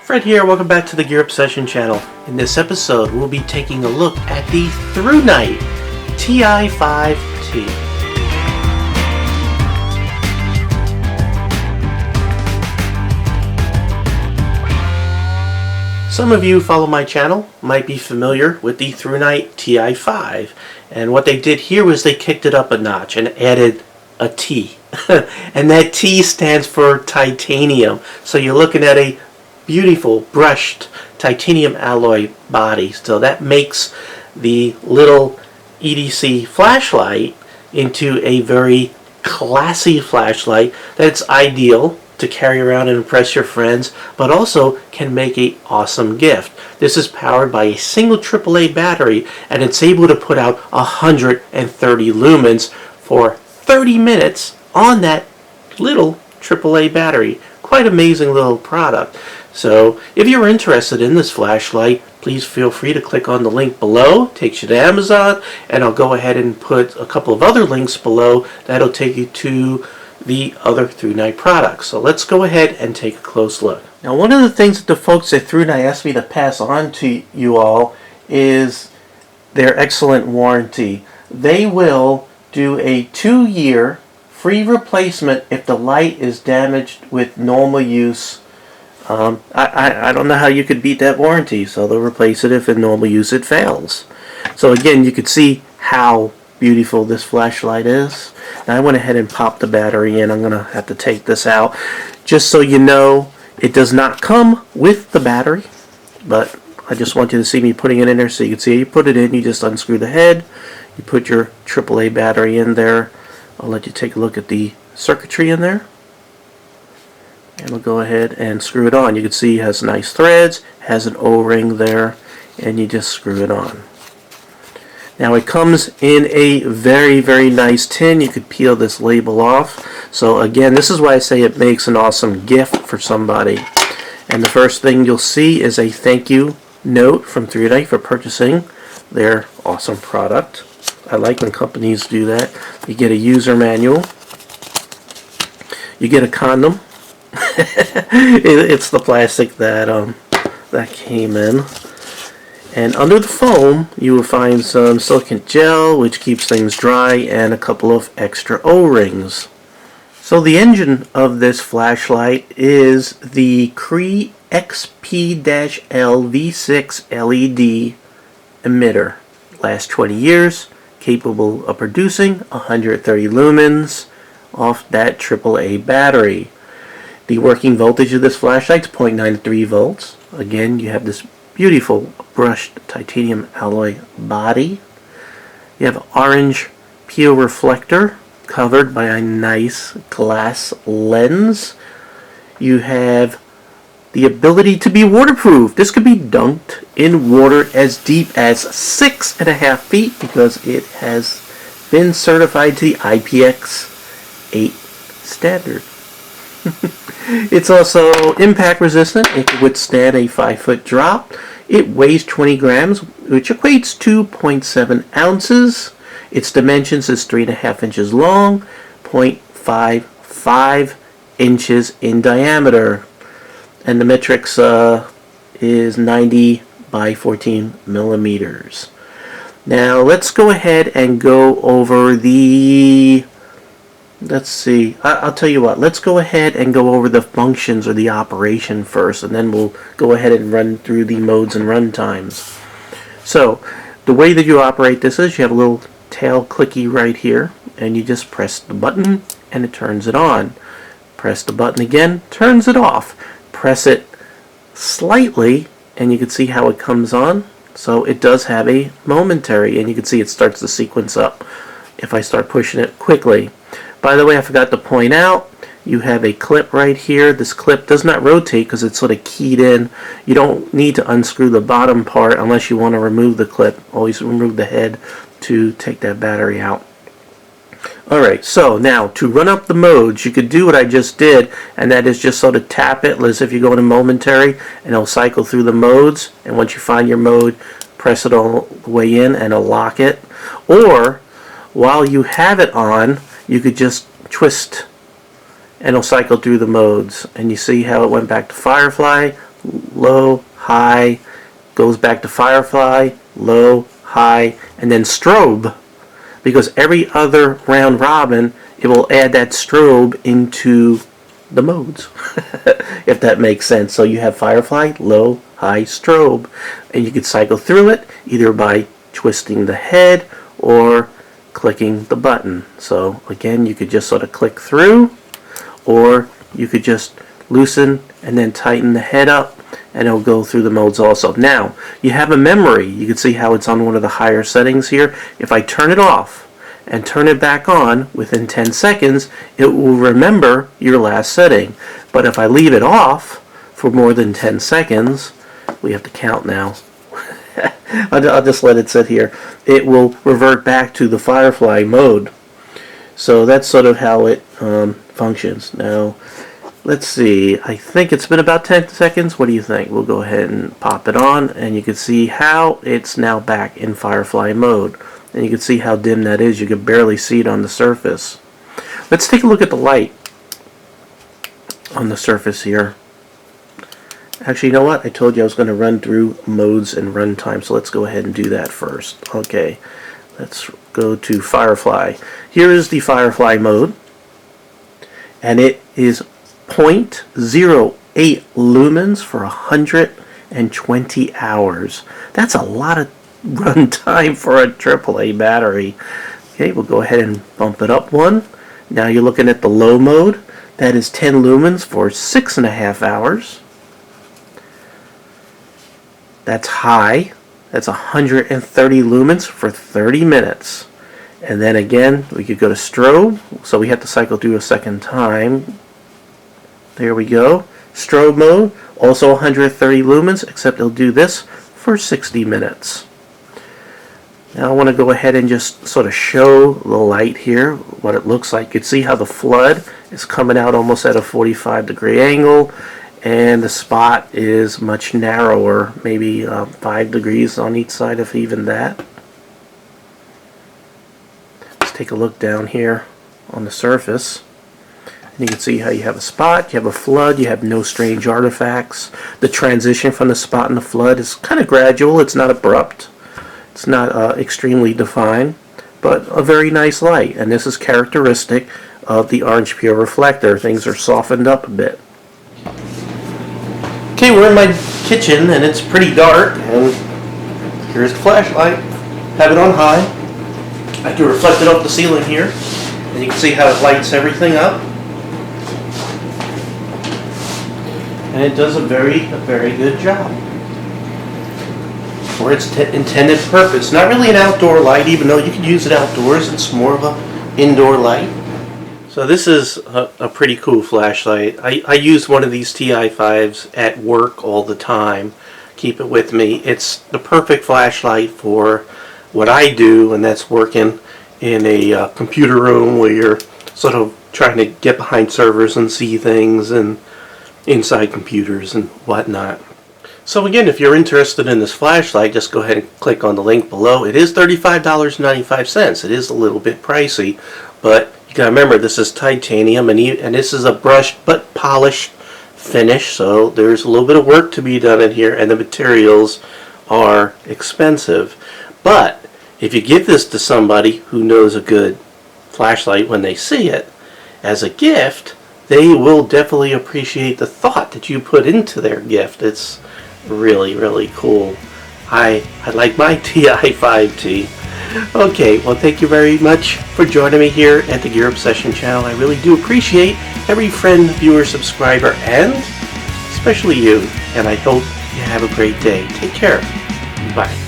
Fred here, welcome back to the Gear Obsession channel. In this episode, we'll be taking a look at the ThruNite Ti5T. Some of you who follow my channel might be familiar with the ThruNite Ti5, and what they did here was they kicked it up a notch and added a T. And that T stands for titanium. So you're looking at a beautiful brushed titanium alloy body. So that makes the little EDC flashlight into a very classy flashlight that's ideal to carry around and impress your friends, but also can make an awesome gift. This is powered by a single AAA battery, and it's able to put out 130 lumens for 30 minutes on that little AAA battery. Quite amazing little product. So if you're interested in this flashlight, please feel free to click on the link below. It takes you to Amazon, and I'll go ahead and put a couple of other links below that'll take you to the other ThruNite products. So let's go ahead and take a close look. Now, one of the things that the folks at ThruNite asked me to pass on to you all is their excellent warranty. They will do a 2-year free replacement if the light is damaged with normal use. I don't know how you could beat that warranty, so they'll replace it if in normal use it fails. So again, you could see how beautiful this flashlight is. Now I went ahead and popped the battery in. I'm going to have to take this out. Just so you know, it does not come with the battery, but I just want you to see me putting it in there so you can see. You put it in, you just unscrew the head, you put your AAA battery in there. I'll let you take a look at the circuitry in there. And we'll go ahead and screw it on. You can see it has nice threads, has an O-ring there, and you just screw it on. Now it comes in a very, very nice tin. You could peel this label off. So again, this is why I say it makes an awesome gift for somebody. And the first thing you'll see is a thank you note from ThruNite for purchasing their awesome product. I like when companies do that. You get a user manual. You get a condom. It's the plastic that that came in. And under the foam, you will find some silicone gel, which keeps things dry, and a couple of extra O-rings. So the engine of this flashlight is the Cree XP-L V6 LED emitter. Last 20 years, capable of producing 130 lumens off that AAA battery. The working voltage of this flashlight is 0.93 volts. Again, you have this beautiful brushed titanium alloy body. You have an orange peel reflector covered by a nice glass lens. You have the ability to be waterproof. This could be dunked in water as deep as 6.5 feet because it has been certified to the IPX8 standard. It's also impact resistant. It can withstand a 5-foot drop. It weighs 20 grams, which equates to 0.7 ounces. Its dimensions is 3.5 inches long, 0.55 inches in diameter. And the metrics is 90 by 14 millimeters. Now let's go ahead and go over the... Let's see. I'll tell you what. Let's go ahead and go over the functions or the operation first, and then we'll go ahead and run through the modes and run times. So, the way that you operate this is you have a little tail clicky right here, and you just press the button, and it turns it on. Press the button again, turns it off. Press it slightly, and you can see how it comes on. So it does have a momentary, and you can see it starts to sequence up if I start pushing it quickly. By the way, I forgot to point out, you have a clip right here. This clip does not rotate because it's sort of keyed in. You don't need to unscrew the bottom part unless you want to remove the clip. Always remove the head to take that battery out. Alright, so now to run up the modes, you could do what I just did, and that is just sort of tap it as if you're going to momentary, and it'll cycle through the modes, and once you find your mode, press it all the way in and it'll lock it. Or, while you have it on, you could just twist and it'll cycle through the modes. And you see how it went back to Firefly, low, high, goes back to Firefly, low, high, and then Strobe, because every other round robin it will add that strobe into the modes, if that makes sense. So you have Firefly, low, high, Strobe, and you could cycle through it either by twisting the head or clicking the button. So again, you could just sort of click through, or you could just loosen and then tighten the head up, and it'll go through the modes also. Now, you have a memory. You can see how it's on one of the higher settings here. If I turn it off and turn it back on within 10 seconds, it will remember your last setting. But if I leave it off for more than 10 seconds, we have to count now. I'll just let it sit here. It will revert back to the Firefly mode. So that's sort of how it functions. Now, let's see. I think it's been about 10 seconds. What do you think? We'll go ahead and pop it on, and you can see how it's now back in Firefly mode. And you can see how dim that is. You can barely see it on the surface. Let's take a look at the light on the surface here. Actually, you know what? I told you I was going to run through modes and runtime, so let's go ahead and do that first. Okay, let's go to Firefly. Here is the Firefly mode, and it is 0.08 lumens for 120 hours. That's a lot of runtime for a AAA battery. Okay, we'll go ahead and bump it up one. Now you're looking at the low mode. That is 10 lumens for 6.5 hours. That's high. That's 130 lumens for 30 minutes. And then again, we could go to strobe. So we have to cycle through a second time. There we go. Strobe mode, also 130 lumens, except it'll do this for 60 minutes. Now I want to go ahead and just sort of show the light here, what it looks like. You can see how the flood is coming out almost at a 45-degree angle, and the spot is much narrower, maybe 5 degrees on each side, if even that. Let's take a look down here on the surface. And you can see how you have a spot, you have a flood, you have no strange artifacts. The transition from the spot and the flood is kind of gradual, it's not abrupt. It's not extremely defined, but a very nice light. And this is characteristic of the Orange Pure Reflector. Things are softened up a bit. Okay, we're in my kitchen and it's pretty dark, and here's the flashlight. Have it on high. I can reflect it off the ceiling here, and you can see how it lights everything up. And it does a very good job for its intended purpose. Not really an outdoor light, even though you can use it outdoors. It's more of an indoor light. So this is a pretty cool flashlight. I use one of these Ti5s at work all the time. Keep it with me. It's the perfect flashlight for what I do, and that's working in a computer room where you're sort of trying to get behind servers and see things, and inside computers and whatnot. So again, if you're interested in this flashlight, just go ahead and click on the link below. It is $35.95. It is a little bit pricey, but you gotta remember this is titanium, and this is a brushed but polished finish, so there's a little bit of work to be done in here, and the materials are expensive. But if you give this to somebody who knows a good flashlight when they see it as a gift, they will definitely appreciate the thought that you put into their gift. It's really cool. I like my Ti5T. Okay, well, thank you very much for joining me here at the Gear Obsession channel. I really do appreciate every friend, viewer, subscriber, and especially you. And I hope you have a great day. Take care. Bye.